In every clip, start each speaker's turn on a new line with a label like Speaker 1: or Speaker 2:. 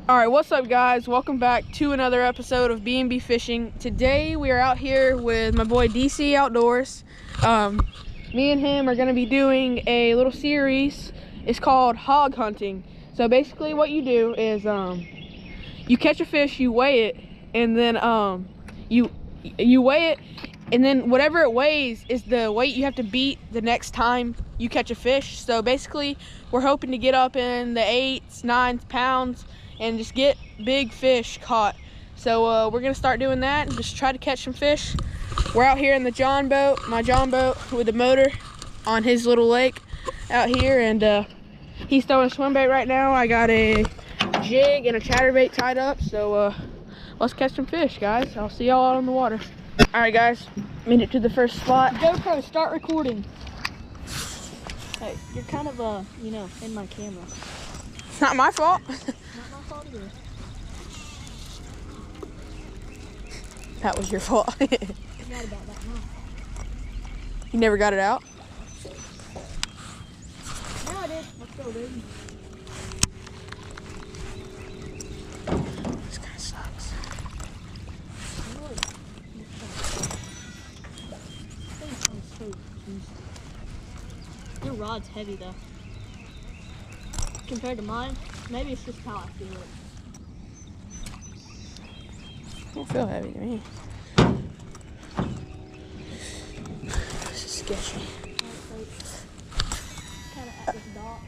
Speaker 1: All right, what's up guys? Welcome back to another episode of B&B Fishing. Today we are out here with my boy DC Outdoors. Me and him are gonna be doing a little series. It's called hog hunting. So basically what you do is you catch a fish, you weigh it, and then you weigh it, and then whatever it weighs is the weight you have to beat the next time you catch a fish. So basically we're hoping to get up in the 8s, 9 pounds and just get big fish caught. So we're gonna start doing that and just try to catch some fish. We're out here in the John boat, my John boat with the motor on his little lake out here, and he's throwing a swim bait right now. I got a jig and a chatterbait tied up, so let's catch some fish, guys. I'll see y'all out on the water. All right, guys, made it to the first spot.
Speaker 2: GoPro, start recording. Hey, you're kind of, in my camera.
Speaker 1: It's not my fault.
Speaker 2: Not my fault either.
Speaker 1: That was your fault.
Speaker 2: Forgot about that, huh?
Speaker 1: You never got it out?
Speaker 2: No, I did. Let's go, baby.
Speaker 1: This kind of sucks.
Speaker 2: Your rod's heavy though. Compared to mine, maybe it's just how I feel it.
Speaker 1: Don't feel heavy to me. This is sketchy.
Speaker 2: Kind of at this dock.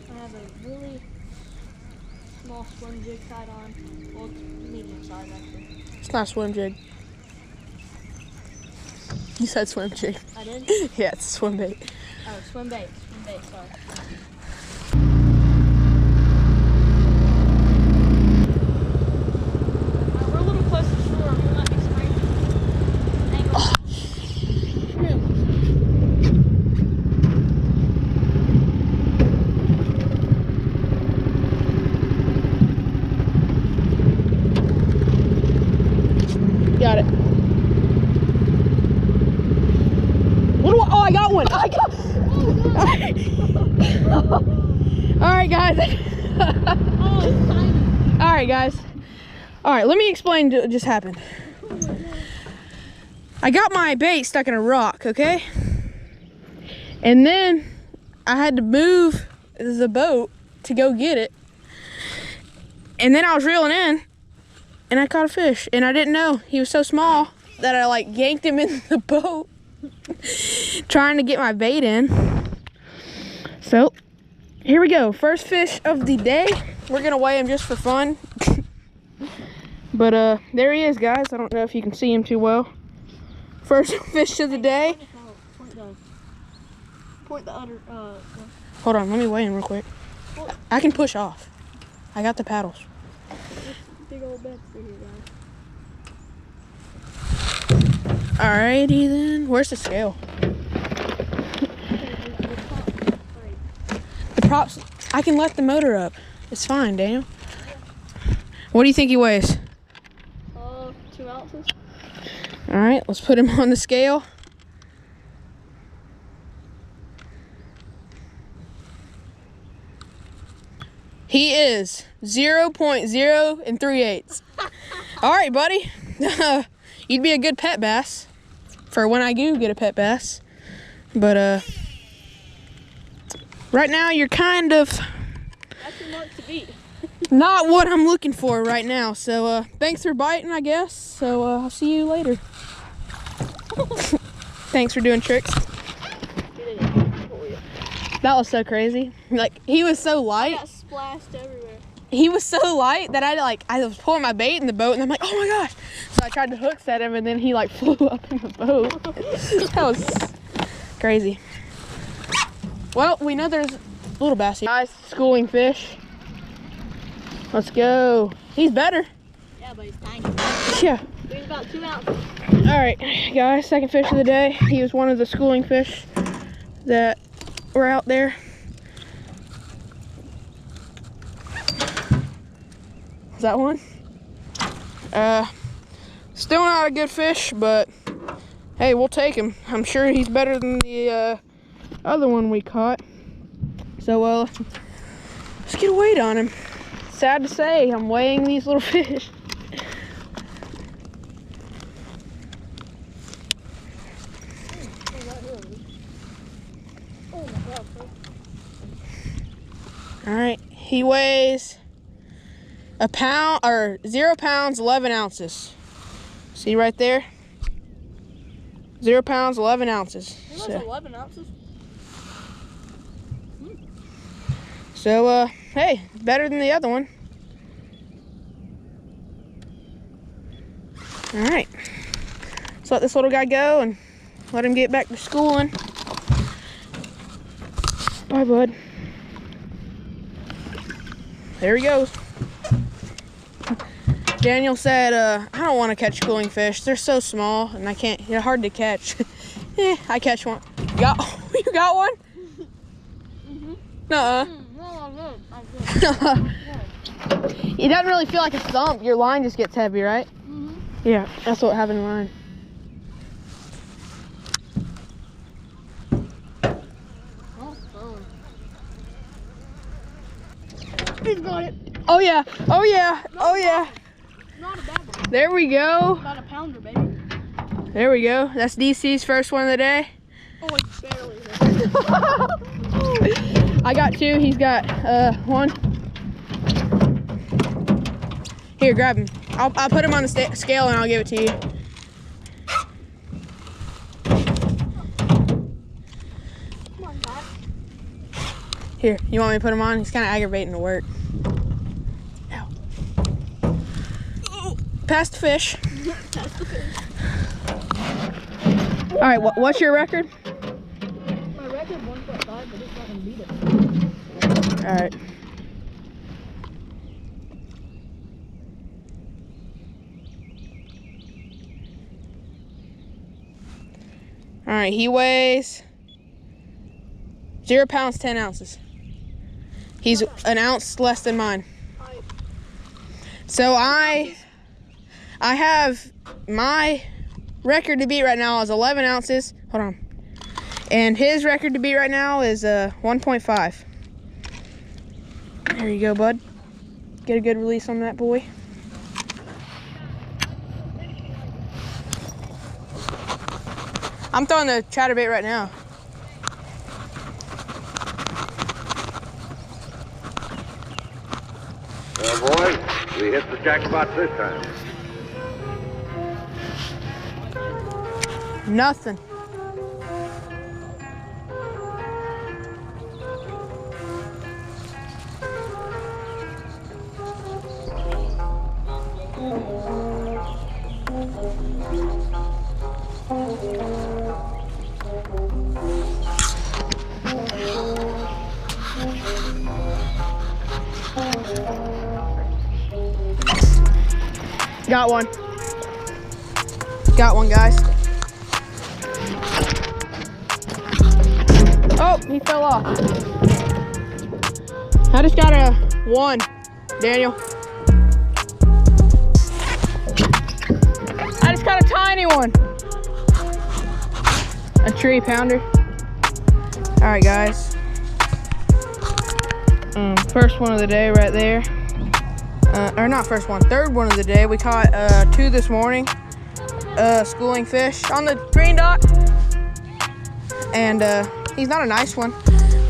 Speaker 2: I have a really small swim jig tied on. Well, it's medium size actually.
Speaker 1: It's not a swim jig. You said swim jig.
Speaker 2: I did?
Speaker 1: Yeah, it's a swim bait.
Speaker 2: Oh, swim bait, sorry. We're a little close to shore. We might be scraping. Hang on.
Speaker 1: Got it. Oh, I got one. I got. All right, guys. All right, guys. All right, let me explain what just happened. I got my bait stuck in a rock, okay? And then I had to move the boat to go get it. And then I was reeling in, and I caught a fish. And I didn't know he was so small that I like yanked him in the boat, trying to get my bait in. So here we go, first fish of the day. We're gonna weigh him just for fun. But there he is, guys. I don't know if you can see him too well. First fish of the day.
Speaker 2: Point the other,
Speaker 1: Hold on, let me weigh him real quick. I can push off. I got the paddles.
Speaker 2: big old beds for here, guys.
Speaker 1: Alrighty then. Where's the scale? The props. I can let the motor up. It's fine, Daniel. What do you think he weighs?
Speaker 2: 2 ounces.
Speaker 1: Alright, let's put him on the scale. He is 0.038. Alright, buddy. You'd be a good pet bass for when I do get a pet bass. But right now you're kind of
Speaker 2: That's your mark to beat.
Speaker 1: not what I'm looking for right now. So thanks for biting, I guess. So I'll see you later. Thanks for doing tricks. That was so crazy. Like, he was so light.
Speaker 2: I got splashed everywhere.
Speaker 1: He was so light that I was pulling my bait in the boat, and I'm like, oh my gosh. So I tried to hook set him, and then he like flew up in the boat. That was crazy. Well, we know there's little bass here. Guys, schooling fish. Let's go. He's better.
Speaker 2: Yeah, but he's tiny.
Speaker 1: Yeah.
Speaker 2: He's about 2 ounces.
Speaker 1: All right, guys, second fish of the day. He was one of the schooling fish that were out there. Is that one? Still not a good fish, but hey, we'll take him. I'm sure he's better than the other one we caught. So let's get a weight on him. Sad to say, I'm weighing these little fish. All right, he weighs a pound, or 0 pounds, 11 ounces. See right there? 0 pounds, 11 ounces.
Speaker 2: It was 11 ounces.
Speaker 1: So, hey, better than the other one. All right, let's let this little guy go and let him get back to schooling. Bye, bud. There he goes. Daniel said, I don't want to catch schooling fish. They're so small and they're hard to catch. I catch one. You got one?
Speaker 2: Mm-hmm.
Speaker 1: Nuh-uh.
Speaker 2: No, I did.
Speaker 1: It doesn't really feel like a thump. Your line just gets heavy, right?
Speaker 2: Mm-hmm.
Speaker 1: Yeah, that's what happened to mine.
Speaker 2: He's got it.
Speaker 1: Oh yeah, oh yeah, oh yeah.
Speaker 2: Not a bad one.
Speaker 1: There we go.
Speaker 2: About a pounder, baby.
Speaker 1: There we go. That's DC's first one of the day.
Speaker 2: Oh, it's barely.
Speaker 1: I got 2. He's got 1. Here, grab him. I'll put him on the scale and I'll give it to you.
Speaker 2: Come on, Dad.
Speaker 1: Here, you want me to put him on? He's kind of aggravating to work. Ow. Oh, past the fish.
Speaker 2: That's the fish.
Speaker 1: All right, what's your record?
Speaker 2: My record 1.5, but it's not gonna beat it.
Speaker 1: All right. All right, he weighs 0 pounds, 10 ounces. He's an ounce less than mine. So I have my record to beat right now is 11 ounces. Hold on. And his record to beat right now is 1.5. There you go, bud. Get a good release on that boy. I'm throwing the chatterbait right now.
Speaker 3: Well, boys, we hit the jackpot this time.
Speaker 1: Nothing. Got one. Got one, guys. Oh, he fell off. I just got a 1, Daniel. I just got a tiny one. A tree pounder. All right, guys. First one of the day right there. Or not first one, third one of the day. We caught 2 this morning, schooling fish on the green dock. And he's not a nice one.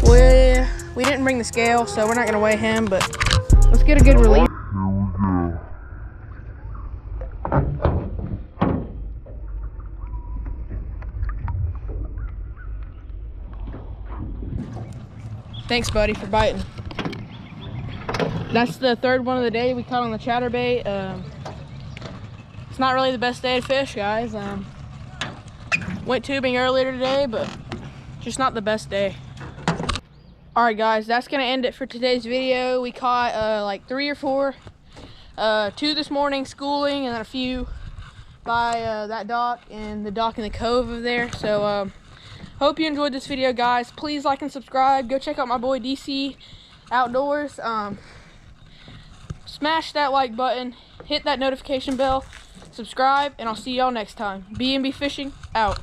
Speaker 1: We didn't bring the scale, so we're not gonna weigh him, but let's get a good release. Thanks, buddy, for biting. That's the third one of the day we caught on the chatterbait. It's not really the best day to fish, guys. Went tubing earlier today, but just not the best day. All right, guys, that's gonna end it for today's video. We caught like 3 or 4, 2 this morning schooling, and then a few by that dock and the dock in the cove over there. So hope you enjoyed this video, guys. Please like and subscribe. Go check out my boy DC Outdoors. Smash that like button, hit that notification bell, subscribe, and I'll see y'all next time. B&B Fishing out.